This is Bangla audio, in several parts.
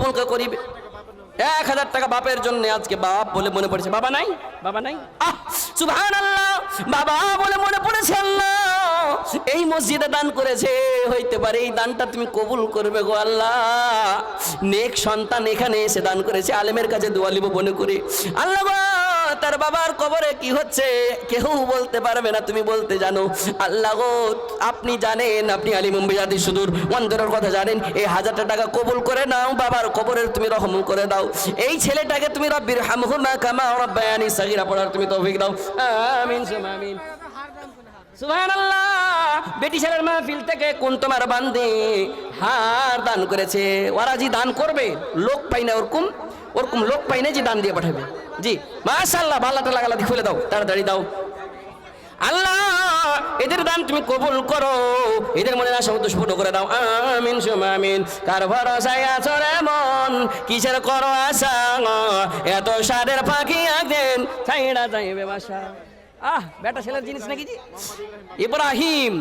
কবুলকে করিবে। 1000 টাকা বাপের জন্য আজকে বাপ বলে মনে পড়েছে, বাবা নাই, বাবা নাই, সুবহানাল্লাহ, বাবা বলে মনে পড়েছে আল্লাহ এই মসজিদে দান করেছে, হইতে পারে এই দানটা তুমি কবুল করবে গো আল্লাহ। নেক সন্তান এখানে এসে দান করেছে, আলেমের কাছে দোয়া লিব মনে করে। আল্লাহ গো, তার বাবার কবরে কি হচ্ছে কেউ বলতে পারবে না, তুমি বলতে জানো। আল্লাহ গো, আপনি জানেন, আপনি আলিমুম বিজাতি সুদূর অন্তরের কথা জানেন। এই 1000 টাকা কবুল করে নাও, বাবার কবরের তুমি রহম করে দাও। এই ছেলেটাকে তুমি রব্বির হামহুমা কামা রাব্বায়ানি সাগীরা পড়ার তুমি তৌফিক দাও, আমিন সুম্মা আমিন। সুবহানাল্লাহ। বেটি ছেলের মাহফিল থেকে কোন তোমার বান্দে হার দান করেছে, ওরা জি দান করবে লোক পাই না, ওরকম লোক পাই না যে দান দিয়ে পাঠাবে। জি মাশাআল্লাহ, ভালোটা লাগালা দিয়ে খুলে দাও, তাড়াতাড়ি দাও। আল্লাহ এদের দান তুমি কবুল করো, এদের মনে আশা উদ্দেশ্য পূর্ণ করে দাও, আমিন সুম্মা আমিন। কার ভরসায় আছো রে মন, কিসের করো আশা, এত সাদের পাখি একদিন ছাইড়া যাইবে বাসা। বেটা ছেলের জিনিস নাকি জি। ইব্রাহিম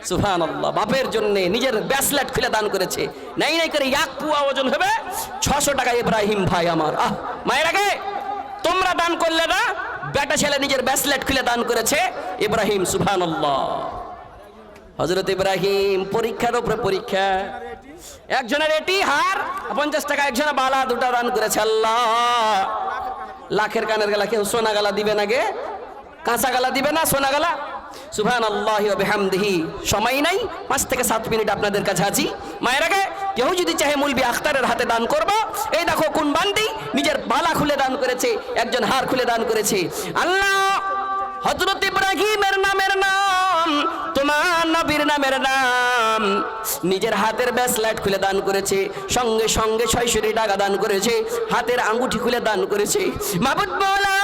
সুবহানাল্লাহ বাপের জন্য নিজের ব্যাসলেট খুলে দান করেছে, নাই নাই করে 1 পুয়া ওজন হবে 600 টাকা। ইব্রাহিম ভাই আমার, মায়ের আগে তোমরা দান করলে না, বেটা ছেলে নিজের ব্যাসলেট খুলে দান করেছে ইব্রাহিম, সুবহানাল্লাহ। হযরত ইব্রাহিম পরীক্ষার উপরে পরীক্ষা, একজনের এটি হার 50 টাকা, একজনের বালা 2টা দান করেছে। আল্লাহ লাখের কানের গলা, কেউ সোনা গলা দিবে না গে, কাঁচা গালা দিবে না, সোনা গালা। সুবহানাল্লাহি ওয়া বিহামদিহি। সময় নাই, 5 থেকে 7 মিনিট আপনাদের কাছে আছি। মায়ের আগে কেউ যদি চাহে মুলবি আখতারের হাতে দান করব। এই দেখো কোন বান্দি নিজের বালা খুলে দান করেছে, একজন হার খুলে দান করেছে। আল্লাহ হযরত ইব্রাহিমের নামের নাম, তোমার নবীর নামের নাম, নিজের হাতের ব্যাসলেট খুলে দান করেছে, সঙ্গে সঙ্গে 600 টাকা দান করেছে, হাতের আঙ্গুঠি খুলে দান করেছে। মাবুদ বলা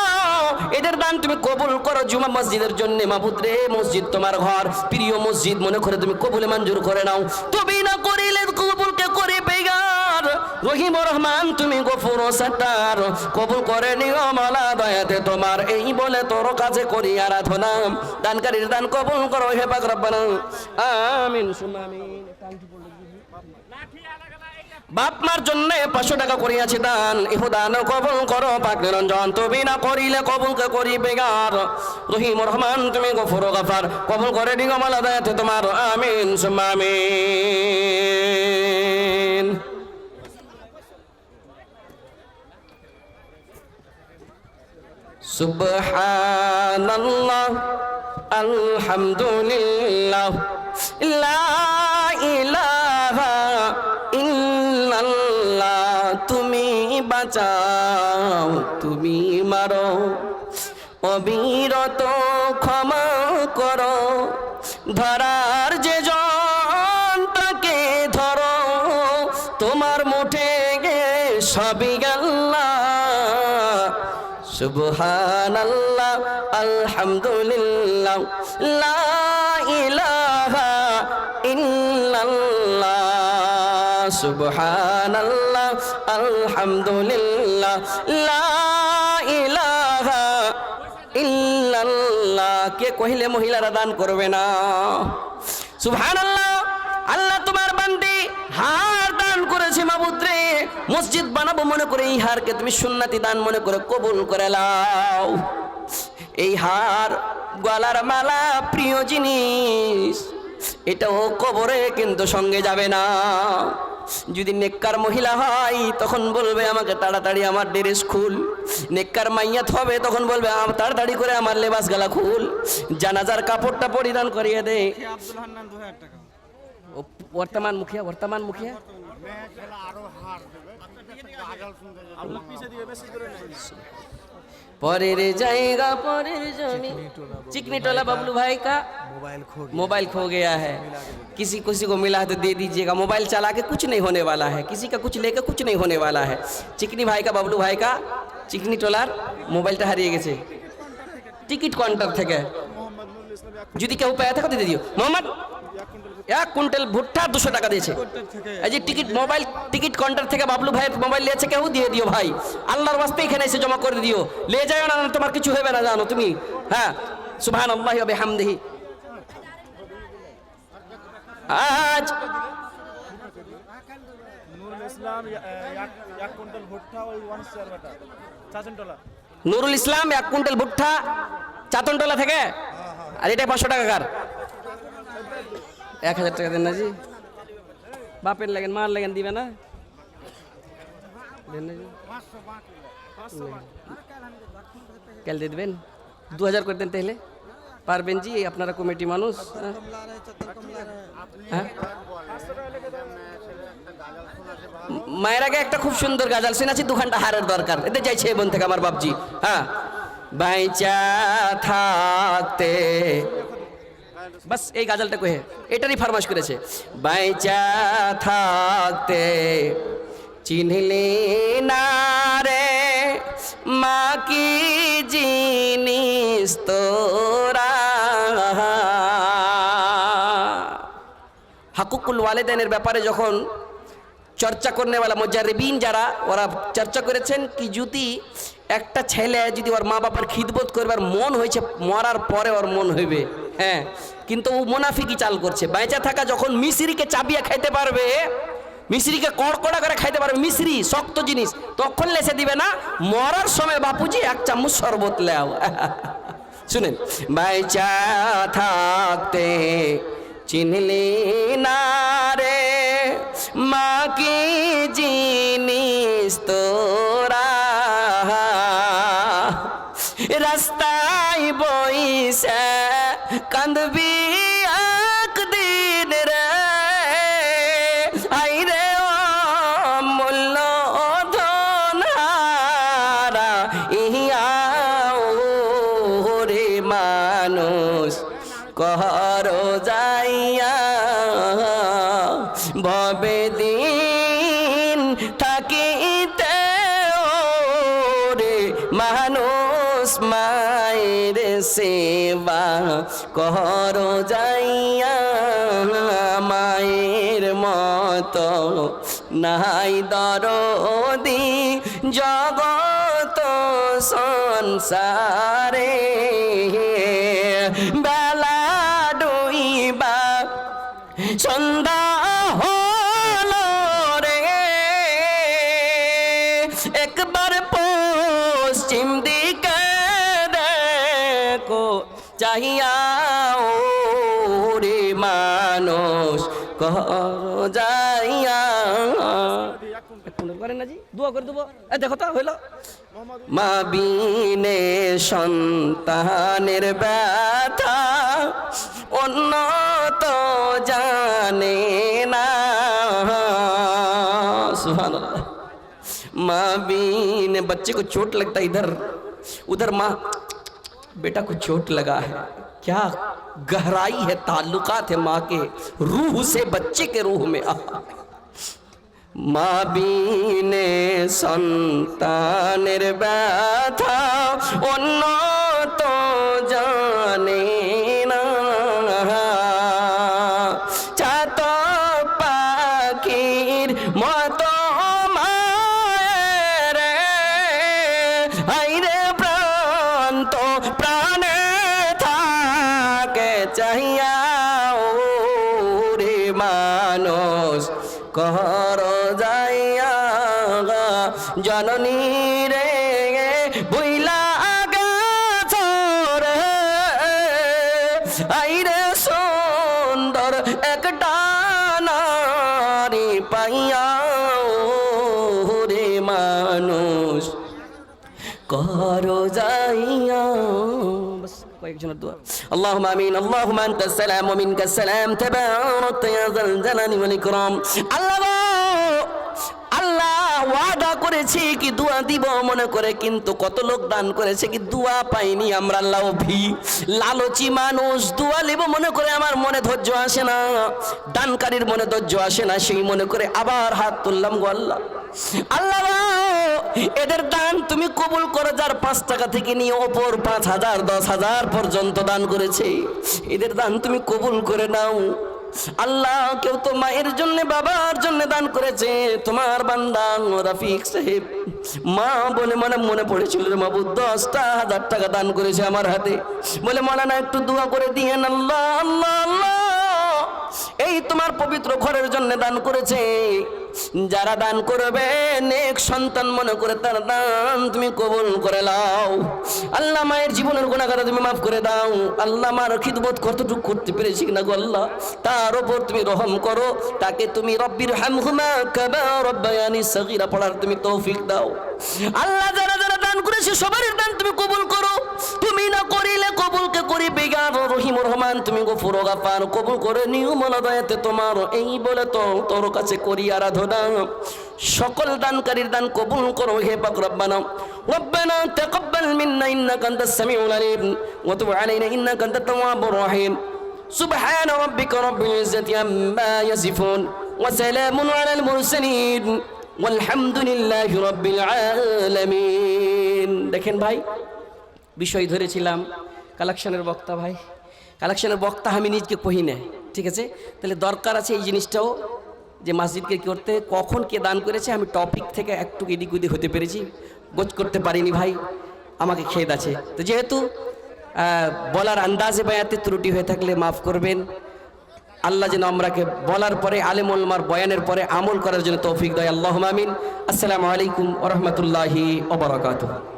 এদের দান তুমি কবুল করো জুমা মসজিদের জন্য। মাবুদ রে, মসজিদ তোমার ঘর, প্রিয় মসজিদ মনে করে তুমি কবুলে মঞ্জুর করে নাও। তুমি না করিলে কবুলকে করে বেগার রহিম রহমান, তুমি গফুর ও সাত্তার, কবুল করে নিও মাওলা দয়াতে তোমার, এই বলে তোর কাছে করি আরাধনা। দানকারীর দান কবুল করো হে পাক রব্বানা, আমিন সুম্মা আমিন। বাপ মার জন্য 500 টাকা করিয়াছি দান, ইহু দান কবুল করো পাক নিরঞ্জন, তুমি না করিলে কবুলকে করি বেগার রহিম রহমান, তুমি গফুর গফার, কবুল করে নিও মাওলা দয়াতে তোমার, আমিন সুম্মা আমিন। সুবহানাল্লাহ আলহামদুলিল্লাহ লা ইলাহা ইল্লাল্লাহ, তুমি বাঁচাও তুমি মারো, অবিরত ক্ষমা করো, ধরার যে জন তাকে ধরো, তোমার মুঠে গে সবই আল্লাহ। সুবহানাল্লাহ আলহামদুলিল্লাহ লা ইলাহা ইল্লাল্লাহ, সুবহানাল্লাহ আলহামদুলিল্লাহ লা ইলাহা ইল্লাল্লাহ। কে কহিলে মহিলারা দান করবে না? সুবহানাল্লাহ। আল্লাহ তোমার বান্দি হার দান করেছে, মাবুদ রে মসজিদ বানাবো মনে করে এই হারকে তুমি সুন্নতি দান মনে করে কবুল করে লাও। এই হার গলার মালা প্রিয় জিনিস, এটাও কবরে কিন্তু সঙ্গে যাবে না। যদি নেককার মহিলা হয় তখন বলবে আমাকে তাড়াতাড়ি আমার ড্রেস খুল, নেককার মাইয়াত হবে তখন বলবে তাড়াতাড়ি করে আমার লেবাস গালা খুল, জানাজার কাপড়টা পরিধান করিয়ে দে। বর্তমান মুখিয়া परेर जाएगा परेर जमी। चिकनी टोला बबलू भाई का मोबाइल खो गया है, किसी को मिला है तो दे दीजिएगा। मोबाइल चला के कुछ नहीं होने वाला है, किसी का कुछ लेके कुछ नहीं होने वाला है। चिकनी भाई का बबलू भाई का चिकनी टोलार मोबाइलটা হারিয়ে গেছে টিকিট কাউন্টার থেকে। যদি কেউ পায় থাকে দিয়ে দিও। মোহাম্মদ 1 কুইন্টাল ভুট্টা 200 টাকা দিয়েছে। এই যে টিকিট কাউন্টার থেকে বাবলু ভাইয়ের মোবাইল নিয়েছে, কেউ দিয়ে দিও ভাই, আল্লাহর ওয়াস্তে এখানে এসে জমা করে দিও। লে যাও না, তোমার কিছু হবে না জানো তুমি। হ্যাঁ, সুবহানাল্লাহি ওয়া বিহামদিহি। আজ ইসলাম 1 কুইন্টাল ভুট্টা ওই 1 শেয়ার বাটা চাচনটোলা। নুরুল ইসলাম 1 কুইন্টাল ভুট্টা চাতনটোলা থেকে। আর এটা 500 টাকা কার? 1000 টাকা দেন না জি, বাপের লাগেন মার লাগেন দিবে না, দেন না জি, কাল দিয়ে দেবেন 2000 করে দেন তাহলে পারবেন জি, আপনারা কমিটি মানুষ। হ্যাঁ মায়ের আগে একটা খুব সুন্দর গাজাল শুনেছি, 2 ঘন্টা হারের দরকার, এতে যাইছে বোন থেকে আমার বাপজি। হ্যাঁ বাইচা থাকতে বাস এই গাজালটা কহে, এটারই ফরমাশ করেছে। বাইচা থাকতে চিনলি না রে মা কি জিনিস তোরা। হাকুকুল ওয়ালিদাইনের ব্যাপারে যখন চর্চা করনেওয়ালা মুজারিবিন যারা ওরা চর্চা করেছেন কি যদি একটা ছেলে যদি ওর মা বাবার খিদমত করবার মন হয়েছে মরার পরে ওর মন হইবে, হ্যাঁ কিন্তু ও মুনাফিকি চাল করছে। বেঁচে থাকা যখন মিশ্রিকে চাবিয়া খাইতে পারবে, মিশ্রিকে কড়কড়া করে খাইতে পারবে, মিশ্রি শক্ত জিনিস, তখন লেসে দিবে না, মরার সময় বাপুজি 1 চামচ শরবত লেও। শুনেন, বেঁচে থাকতে চিনলি না রে মা কি জিনিস তোরা, রাস্তায় বইসে কান্দবি একদিন রে, আই রে মূল্য ধনহারা ইয়া রে মানুষ কর যাইয়া ভবে দিন থাকিতে রে মানুষ মায়ের সেবা কর যাইয়া, মায়ের মতো নাই দরদি জগত সংসারে, বেলা ডুইবা সন্ধ্যা হলো রে, একবার পশ্চিম দিকে দেখো চাহিয়া রে মানুষ কর যাইয়া। করেন না জি, দোয়া করে দেবো, দেখো তো হইলো। মা বিনে সন্তানের ব্যথা অন্য তো জানে না, सुभान माँ बीन बच्चे को चोट लगता है इधर उधर, माँ बेटा को चोट लगा है, क्या गहराई है, ताल्लुकात है माँ के रूह से बच्चे के रूह में। माँ बीने सन्तानेर व्यथा অন্য তো জানে না, চাতক পাখির মতো মায়ের আইরে প্রান্ত প্রাণে থাকে চাহিয়া রে মানুষ কর যাইয়া জননী রে বুইলা গেছ রে, আইরে সুন্দর একটা নারী পাইয়া রে মানুষ কর যাইয়া। بس কয়েকজনের দোয়া। اللهم آمين اللهم أنت السلام ومنك السلام تباركت يا ذا الجلال والإكرام। আল্লাহ ওয়াদা করেছি কি দোয়া দিব মনে করে, কিন্তু কত লোক দান করেছে কি দোয়া পাইনি আমরা। লোভী লালচি মানুষ, দোয়া নিব মনে করে আমার মনে ধৈর্য আসে না, দানকারীর মনে ধৈর্য আসে না, সেই মনে করে আবার হাত তুললাম গো আল্লাহ। আল্লাহ এদের দান তুমি কবুল করো, যার 5 টাকা থেকে নিয়ে ওপর 5,000 10,000 পর্যন্ত দান করেছে, এদের দান তুমি কবুল করে নাও আল্লাহ। কেউ তো মায়ের জন্য বাবার জন্য দান করেছে, তোমার বান্দা রাফিক সাহেব মা বলে মনে পড়েছিল রে মাবুদ 10,000 টাকা দান করেছে আমার হাতে, বলে মাওলানা একটু দোয়া করে দিয়েন আল্লাহ আল্লাহ আল্লাহ। এই তোমার পবিত্র ঘরের জন্য দান করেছে। যারা দান করবে নেক সন্তান মনে করে তার দান তুমি কবুল করে নাও। আল্লাহ মায়ের জীবনের গুনাহগার তুমি মাফ করে দাও। আল্লাহ মার খিদমত কতটুকু করতে পেরেছি কিনা গো আল্লাহ, তার উপর তুমি রহম করো। তাকে তুমি রব্বির হামহুমা কামা রব্বায়ানি সগীরা পড়ার তুমি তৌফিক দাও। আল্লাহ যারা যারা দান করেছে সবার দান তুমি কবুল করো। তুমি না করিলে কবুলকে করিবে গার রহিম রহমান, তুমি গফুর গাফার, কবুল করে নিও মনাদায়াতে তোমার। এই বলে তো তোর কাছে করি আরাধনা। সকল দানকারীর দান কবুল করো হে পাক রব্বানা। রব্বানা তাকাব্বাল মিন্না ইন্নাকা আনতাস সামিউল আলিম ওয়া তুব আলাইনা ইন্নাকা আনতাত তাওয়াবুর রহিম। সুবহানা রাব্বিকা রাব্বিল ইজ্জাতি আম্মা ইয়াসিফুন ওয়া সালামুন আলাল মুরসালিন ওয়ালহামদুলিল্লাহি রাব্বিল আলামিন। দেখেন ভাই, বিষয় ধরেছিলাম কালেকশনের বক্তা ভাই, কালেকশনের বক্তা আমি নিজকে কহি না, ঠিক আছে? তাহলে দরকার আছে এই জিনিসটাও যে মসজিদকে করতে কখন কে দান করেছে আমি টপিক থেকে একটু এদিক ওদিক হতে পেরেছি, গোছ করতে পারিনি ভাই, আমাকে খেদ আছে। তো যেহেতু বলার আন্দাজে বায়াতে ত্রুটি হয়ে থাকলে মাফ করবেন। আল্লাহ যেন আমরাকে বলার পরে আলেম ওলামার বয়ানের পরে আমল করার জন্য তৌফিক দেয়। আল্লাহুম্মা আমিন। আসসালামু আলাইকুম ওয়া রাহমাতুল্লাহি ওয়া বারাকাতুহু।